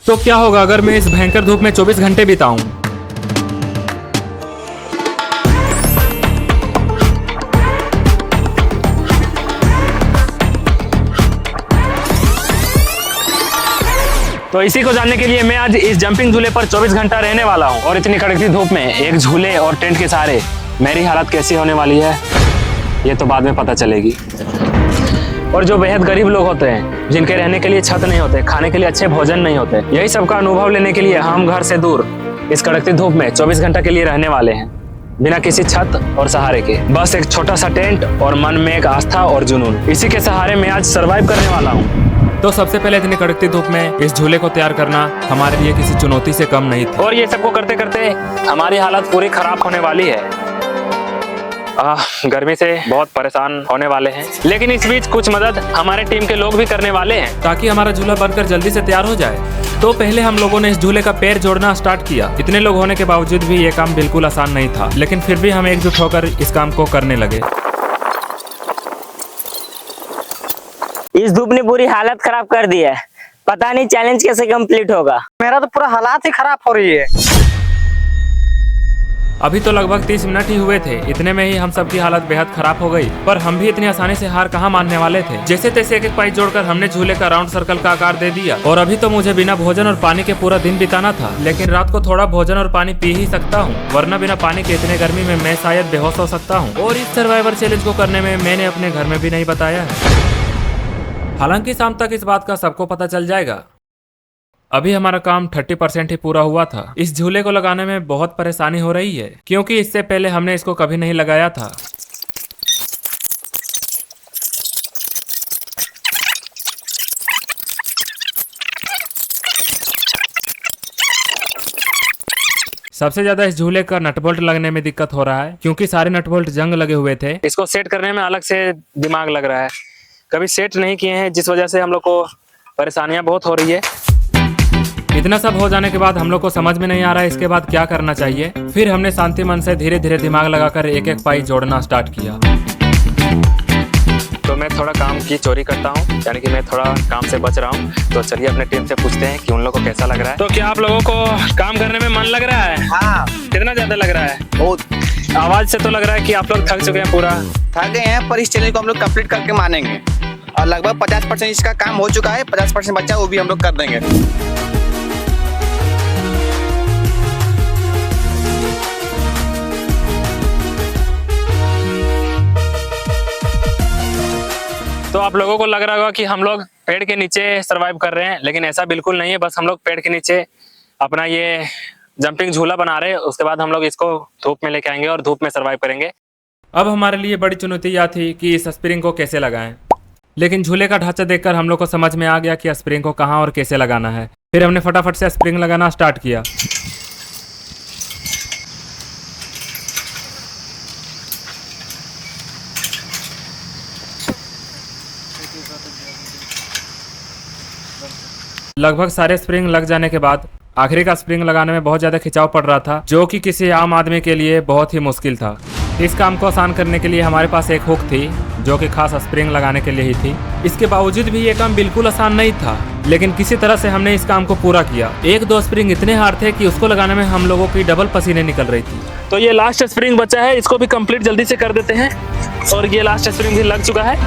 तो क्या होगा अगर मैं इस भयंकर धूप में 24 घंटे बिताऊं? तो इसी को जानने के लिए मैं आज इस जंपिंग झूले पर 24 घंटा रहने वाला हूँ और इतनी कड़कती धूप में एक झूले और टेंट के सहारे मेरी हालत कैसी होने वाली है ये तो बाद में पता चलेगी। और जो बेहद गरीब लोग होते हैं, जिनके रहने के लिए छत नहीं होते, खाने के लिए अच्छे भोजन नहीं होते, यही सबका अनुभव लेने के लिए हम घर से दूर इस कड़कती धूप में 24 घंटा के लिए रहने वाले हैं, बिना किसी छत और सहारे के। बस एक छोटा सा टेंट और मन में एक आस्था और जुनून, इसी के सहारे मैं आज सरवाइव करने वाला हूँ। तो सबसे पहले इतनी कड़कती धूप में इस झूले को तैयार करना हमारे लिए किसी चुनौती से कम नहीं थी। और ये सबको करते करते हमारी हालत पूरी खराब होने वाली है। गर्मी से बहुत परेशान होने वाले हैं, लेकिन इस बीच कुछ मदद हमारे टीम के लोग भी करने वाले हैं ताकि हमारा झूला बनकर जल्दी से तैयार हो जाए। तो पहले हम लोगों ने इस झूले का पैर जोड़ना स्टार्ट किया। इतने लोग होने के बावजूद भी ये काम बिल्कुल आसान नहीं था, लेकिन फिर भी हम एकजुट होकर इस काम को करने लगे। इस धूप ने पूरी हालत खराब कर दी है। पता नहीं चैलेंज कैसे कंप्लीट होगा। मेरा तो पूरा हालात ही खराब हो रही है। अभी तो लगभग 30 मिनट ही हुए थे, इतने में ही हम सबकी हालत बेहद खराब हो गई। पर हम भी इतनी आसानी से हार कहाँ मानने वाले थे। जैसे तैसे एक एक पाइप जोड़कर हमने झूले का राउंड सर्कल का आकार दे दिया। और अभी तो मुझे बिना भोजन और पानी के पूरा दिन बिताना था, लेकिन रात को थोड़ा भोजन और पानी पी ही सकता हूँ, वरना बिना पानी के इतने गर्मी में मैं शायद बेहोश हो सकता हूँ। और इस सर्वाइवर चैलेंज को करने में मैंने अपने घर में भी नहीं बताया है। हालांकि शाम तक इस बात का सबको पता चल जाएगा। अभी हमारा काम 30% ही पूरा हुआ था। इस झूले को लगाने में बहुत परेशानी हो रही है, क्योंकि इससे पहले हमने इसको कभी नहीं लगाया था। सबसे ज्यादा इस झूले का नट बोल्ट लगने में दिक्कत हो रहा है, क्योंकि सारे नट बोल्ट जंग लगे हुए थे। इसको सेट करने में अलग से दिमाग लग रहा है, कभी सेट नहीं किए हैं, जिस वजह से हम लोग को परेशानियां बहुत हो रही है। इतना सब हो जाने के बाद हम लोग को समझ में नहीं आ रहा है इसके बाद क्या करना चाहिए। फिर हमने शांति मन से धीरे धीरे दिमाग लगाकर एक एक पाई जोड़ना स्टार्ट किया। तो मैं थोड़ा काम की चोरी करता हूँ, यानी कि मैं थोड़ा काम से बच रहा हूँ। तो चलिए अपने टीम से पूछते हैं कि उन लोगों को कैसा लग रहा है। तो क्या आप लोगों को काम करने में मन लग रहा है? हाँ, कितना ज्यादा लग रहा है? बहुत। आवाज से तो लग रहा है कि आप लोग थक चुके हैं पूरा। थक गए हैं, पर इस चैलेंज को हम लोग कंप्लीट करके मानेंगे। और लगभग 50% इसका काम हो चुका है, 50% बचा वो भी हम लोग कर देंगे। तो आप लोगों को लग रहा होगा कि हम लोग पेड़ के नीचे सरवाइव कर रहे हैं, लेकिन ऐसा बिल्कुल नहीं है। बस हम लोग पेड़ के नीचे अपना ये जंपिंग झूला बना रहे हैं, उसके बाद हम लोग इसको धूप में लेके आएंगे और धूप में सरवाइव करेंगे। अब हमारे लिए बड़ी चुनौती यह थी कि इस स्प्रिंग को कैसे लगाएं। लेकिन झूले का ढांचा देखकर हम लोग को समझ में आ गया कि स्प्रिंग को कहाँ और कैसे लगाना है। फिर हमने फटाफट से स्प्रिंग लगाना स्टार्ट किया। लगभग सारे स्प्रिंग लग जाने के बाद आखिरी का स्प्रिंग लगाने में बहुत ज्यादा खिंचाव पड़ रहा था, जो कि किसी आम आदमी के लिए बहुत ही मुश्किल था। इस काम को आसान करने के लिए हमारे पास एक हुक थी, जो कि खास स्प्रिंग लगाने के लिए ही थी। इसके बावजूद भी ये काम बिल्कुल आसान नहीं था, लेकिन किसी तरह से हमने इस काम को पूरा किया। एक दो स्प्रिंग इतने हार्ड थे कि उसको लगाने में हम लोगों की डबल पसीने निकल रही थी। तो ये लास्ट स्प्रिंग बचा है, इसको भी कंप्लीट जल्दी से कर देते हैं। और ये लास्ट स्प्रिंग भी लग चुका है।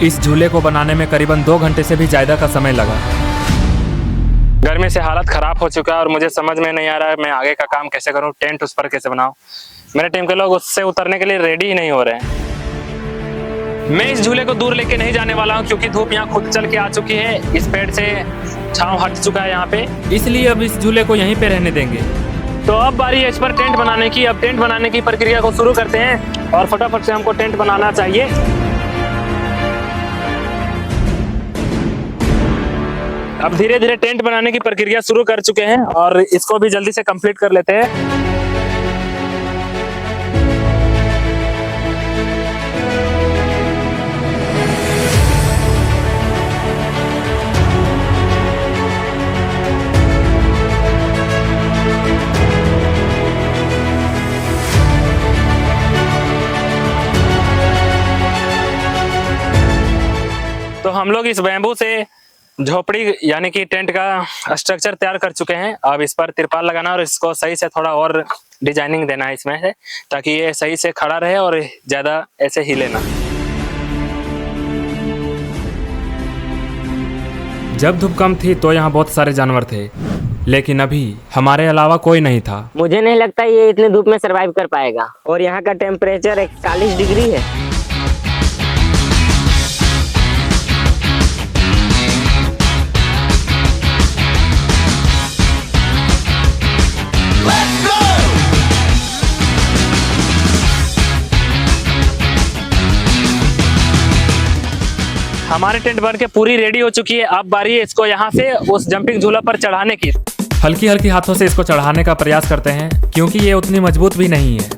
इस झूले को बनाने में करीबन 2 घंटे से भी ज्यादा का समय लगा। गर्मी से हालत खराब हो चुका है और मुझे समझ में नहीं आ रहा है मैं आगे का काम कैसे करूं, टेंट उस पर कैसे बनाऊं। मेरे टीम के लोग उससे उतरने के लिए रेडी ही नहीं हो रहे हैं। मैं इस झूले को दूर लेके नहीं जाने वाला हूं, क्योंकि धूप यहाँ खुद चल के आ चुकी है। इस पेड़ से छांव हट चुका है यहाँ पे, इसलिए अब इस झूले को यहीं पे रहने देंगे। तो अब बारी है इस पर टेंट बनाने की। अब टेंट बनाने की प्रक्रिया को शुरू करते हैं और फटाफट से हमको टेंट बनाना चाहिए। अब धीरे धीरे टेंट बनाने की प्रक्रिया शुरू कर चुके हैं और इसको भी जल्दी से कंप्लीट कर लेते हैं। तो हम लोग इस बैम्बू से झोपड़ी यानी कि टेंट का स्ट्रक्चर तैयार कर चुके हैं। अब इस पर तिरपाल लगाना और इसको सही से थोड़ा और डिजाइनिंग देना है इसमें से, ताकि ये सही से खड़ा रहे और ज्यादा ऐसे हिले ना। जब धूप कम थी तो यहाँ बहुत सारे जानवर थे, लेकिन अभी हमारे अलावा कोई नहीं था। मुझे नहीं लगता ये इतनी धूप में सरवाइव कर पाएगा। और यहाँ का टेम्परेचर 41 डिग्री है। हमारे टेंट बन के पूरी रेडी हो चुकी है। अब बारी है इसको यहाँ से उस जंपिंग झूला पर चढ़ाने की। हल्की हल्की हाथों से इसको चढ़ाने का प्रयास करते हैं, क्योंकि ये उतनी मजबूत भी नहीं है।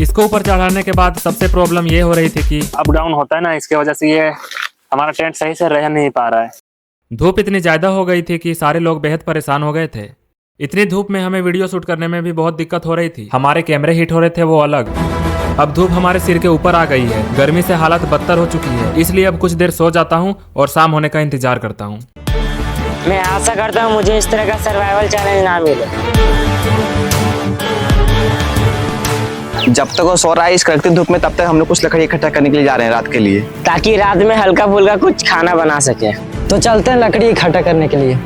इसको ऊपर चढ़ाने के बाद सबसे प्रॉब्लम ये हो रही थी कि अप डाउन होता है ना, इसके वजह से ये हमारा टेंट सही से रह नहीं पा रहा है। धूप इतनी ज्यादा हो गई थी कि सारे लोग बेहद परेशान हो गए थे। इतनी धूप में हमें वीडियो शूट करने में भी बहुत दिक्कत हो रही थी। हमारे कैमरे हीट हो रहे थे वो अलग। अब धूप हमारे सिर के ऊपर आ गई है। गर्मी से हालत बदतर हो चुकी है, इसलिए अब कुछ देर सो जाता हूँ और शाम होने का इंतजार करता हूँ। मैं आशा करता हूँ मुझे इस तरह का सर्वाइवल चैलेंज ना मिले। जब तक वो सो रहा है इस कड़कती धूप में, तब तक हम लोग कुछ लकड़ी इकट्ठा करने के लिए जा रहे हैं रात के लिए, ताकि रात में हल्का फुल्का कुछ खाना बना सके। तो चलते हैं लकड़ी इकट्ठा करने के लिए।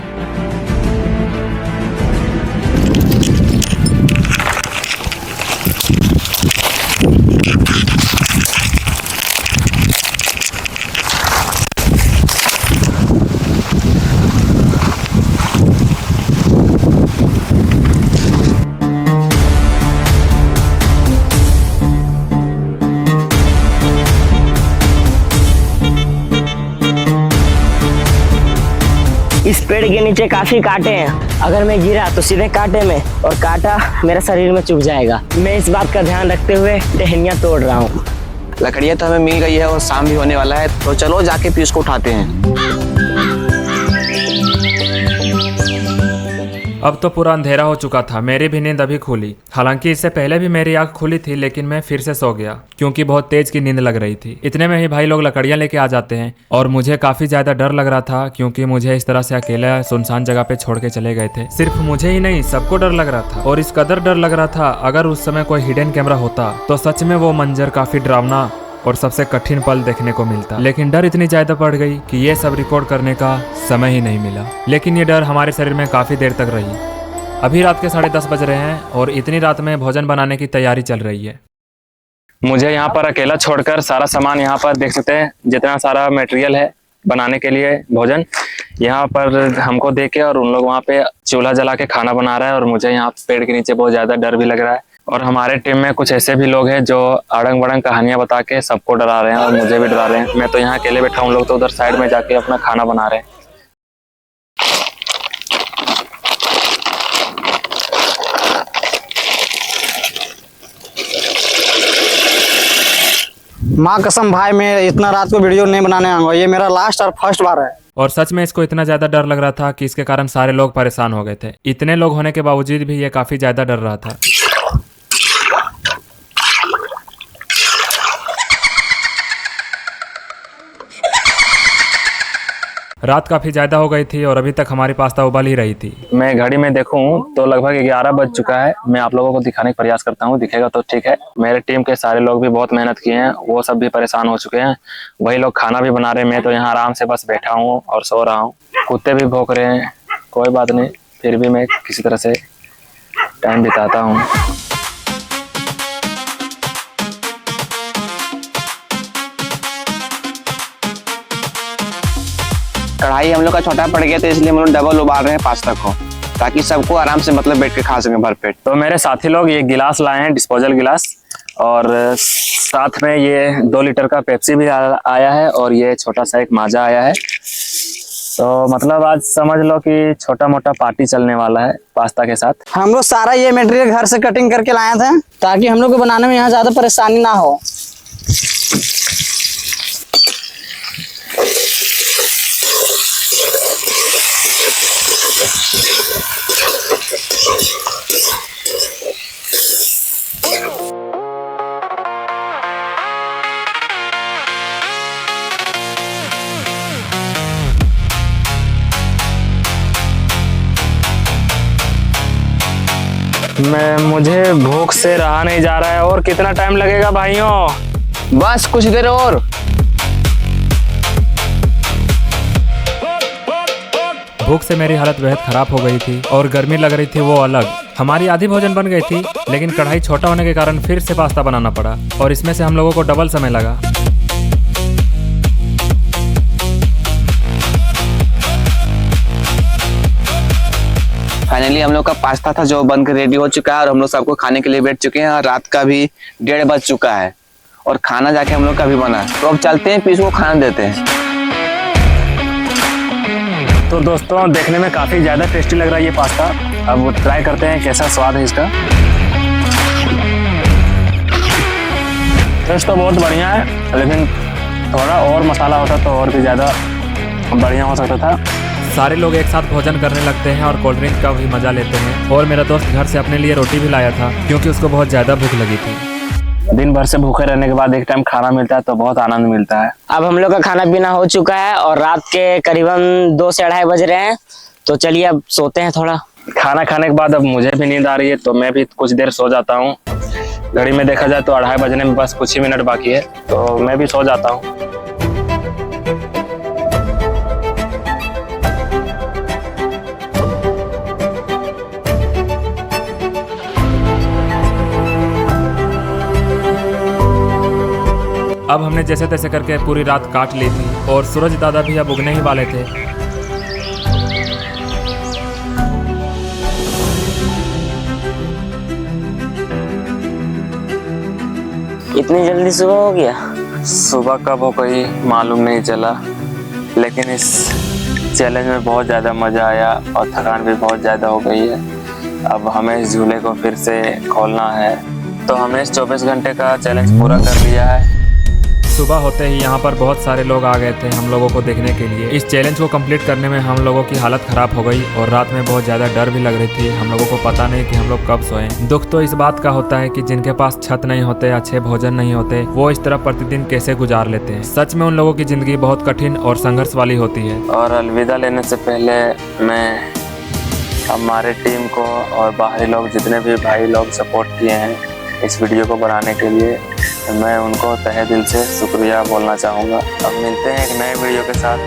इस पेड़ के नीचे काफी कांटे हैं। अगर मैं गिरा तो सीधे कांटे में, और कांटा मेरा शरीर में चुभ जाएगा। मैं इस बात का ध्यान रखते हुए टहनियाँ तोड़ रहा हूँ। लकड़ियाँ तो हमें मिल गई है और शाम भी होने वाला है, तो चलो जाके पीस को उठाते हैं। अब तो पूरा अंधेरा हो चुका था। मेरी भी नींद अभी खुली। हालांकि इससे पहले भी मेरी आंख खुली थी, लेकिन मैं फिर से सो गया क्योंकि बहुत तेज की नींद लग रही थी। इतने में ही भाई लोग लकड़ियां लेके आ जाते हैं और मुझे काफी ज्यादा डर लग रहा था, क्योंकि मुझे इस तरह से अकेला सुनसान जगह पे छोड़ के चले गए थे। सिर्फ मुझे ही नहीं, सबको डर लग रहा था। और इस कदर डर लग रहा था, अगर उस समय कोई हिडन कैमरा होता तो सच में वो मंजर काफी डरावना और सबसे कठिन पल देखने को मिलता। लेकिन डर इतनी ज्यादा बढ़ गई कि ये सब रिकॉर्ड करने का समय ही नहीं मिला। लेकिन ये डर हमारे शरीर में काफी देर तक रही। अभी रात के 10:30 बज रहे हैं और इतनी रात में भोजन बनाने की तैयारी चल रही है। मुझे यहाँ पर अकेला छोड़कर सारा सामान यहाँ पर देख सकते हैं, जितना सारा मटेरियल है बनाने के लिए भोजन, यहाँ पर हमको देख के, और उन लोग वहाँ पे चूल्हा जला के खाना बना रहा है। और मुझे यहाँ पेड़ के नीचे बहुत ज्यादा डर भी लग रहा है। और हमारे टीम में कुछ ऐसे भी लोग हैं जो अड़ंग बड़ंग कहानियां बता के सबको डरा रहे हैं और मुझे भी डरा रहे हैं। मैं तो यहाँ अकेले बैठा हूँ, लोग तो उधर साइड में जाके अपना खाना बना रहे हैं। माँ कसम भाई, मैं इतना रात को वीडियो नहीं बनाने आऊंगा। ये मेरा लास्ट और फर्स्ट बार है। और सच में इसको इतना ज्यादा डर लग रहा था कि इसके कारण सारे लोग परेशान हो गए थे। इतने लोग होने के बावजूद भी ये काफी ज्यादा डर रहा था। रात काफी ज्यादा हो गई थी और अभी तक हमारी पास्ता उबल ही रही थी। मैं घड़ी में देखूं तो लगभग 11 बज चुका है। मैं आप लोगों को दिखाने का प्रयास करता हूं, दिखेगा तो ठीक है। मेरे टीम के सारे लोग भी बहुत मेहनत किए हैं, वो सब भी परेशान हो चुके हैं। वही लोग खाना भी बना रहे हैं, मैं तो यहाँ आराम से बस बैठा हूँ और सो रहा हूँ। कुत्ते भी भौंक रहे हैं, कोई बात नहीं, फिर भी मैं किसी तरह से टाइम बिताता हूँ। कढ़ाई हम लोग का छोटा पड़ गया था, इसलिए हम लोग डबल उबाल रहे हैं पास्ता को, ताकि सबको आराम से मतलब बैठ के खा सके भरपेट। तो मेरे साथी लोग ये गिलास लाए हैं, डिस्पोजल गिलास, और साथ में ये 2 लीटर का पेप्सी भी आया है और ये छोटा सा एक माजा आया है। तो मतलब आज समझ लो कि छोटा मोटा पार्टी चलने वाला है पास्ता के साथ। हम लोग सारा ये मटेरियल घर से कटिंग करके लाए थे, ताकि हम लोग को बनाने में यहाँ ज्यादा परेशानी ना हो। मुझे भूख से रहा नहीं जा रहा है। और कितना टाइम लगेगा भाइयों? बस कुछ देर और। भूख से मेरी हालत बेहद खराब हो गई थी और गर्मी लग रही थी वो अलग। हमारी आधी भोजन बन गई थी, लेकिन कढ़ाई छोटा होने के कारण फिर से पास्ता बनाना पड़ा और इसमें से हम लोगों को डबल समय लगा। फाइनली हम लोग का पास्ता था जो बनकर रेडी हो चुका है और हम लोग सबको खाने के लिए बैठ चुके हैं। और रात का भी 1:30 बज चुका है और खाना जाके हम लोग का भी बना है। तो अब चलते हैं, पीस को खाना देते हैं। तो दोस्तों देखने में काफ़ी ज़्यादा टेस्टी लग रहा है ये पास्ता। अब ट्राई करते हैं कैसा स्वाद है इसका। टेस्ट तो बहुत बढ़िया है, लेकिन थोड़ा और मसाला होता तो और भी ज़्यादा बढ़िया हो सकता था। सारे लोग एक साथ भोजन करने लगते हैं और कोल्ड ड्रिंक का भी मजा लेते हैं। और मेरा दोस्त घर से अपने लिए रोटी भी लाया था क्योंकि उसको बहुत ज़्यादा भूख लगी थी। दिन भर से भूखे रहने के बाद एक टाइम खाना मिलता है तो बहुत आनंद मिलता है। अब हम लोग का खाना पीना हो चुका है और रात के करीबन 2 से 2:30 बज रहे हैं। तो चलिए अब सोते हैं थोड़ा। खाना खाने के बाद अब मुझे भी नींद आ रही है तो मैं भी कुछ देर सो जाता हूँ। घड़ी में देखा जाए तो 2:30 बजने में बस कुछ ही मिनट बाकी है, तो मैं भी सो जाता हूँ। अब हमने जैसे तैसे करके पूरी रात काट ली थी और सूरज दादा भी अब उगने ही वाले थे। इतनी जल्दी सुबह हो गया? सुबह कब हो गई मालूम नहीं चला, लेकिन इस चैलेंज में बहुत ज़्यादा मज़ा आया और थकान भी बहुत ज़्यादा हो गई है। अब हमें इस झूले को फिर से खोलना है, तो हमने इस 24 घंटे का चैलेंज पूरा कर लिया है। सुबह होते ही यहाँ पर बहुत सारे लोग आ गए थे हम लोगों को देखने के लिए। इस चैलेंज को कंप्लीट करने में हम लोगों की हालत खराब हो गई और रात में बहुत ज़्यादा डर भी लग रही थी। हम लोगों को पता नहीं कि हम लोग कब सोएं। दुख तो इस बात का होता है कि जिनके पास छत नहीं होते, अच्छे भोजन नहीं होते, वो इस तरह प्रतिदिन कैसे गुजार लेते हैं। सच में उन लोगों की जिंदगी बहुत कठिन और संघर्ष वाली होती है। और अलविदा लेने से पहले मैं हमारे टीम को और बाहरी लोग जितने भी भाई लोग सपोर्ट किए हैं इस वीडियो को बनाने के लिए, मैं उनको तहे दिल से शुक्रिया बोलना चाहूँगा। अब मिलते हैं एक नए वीडियो के साथ।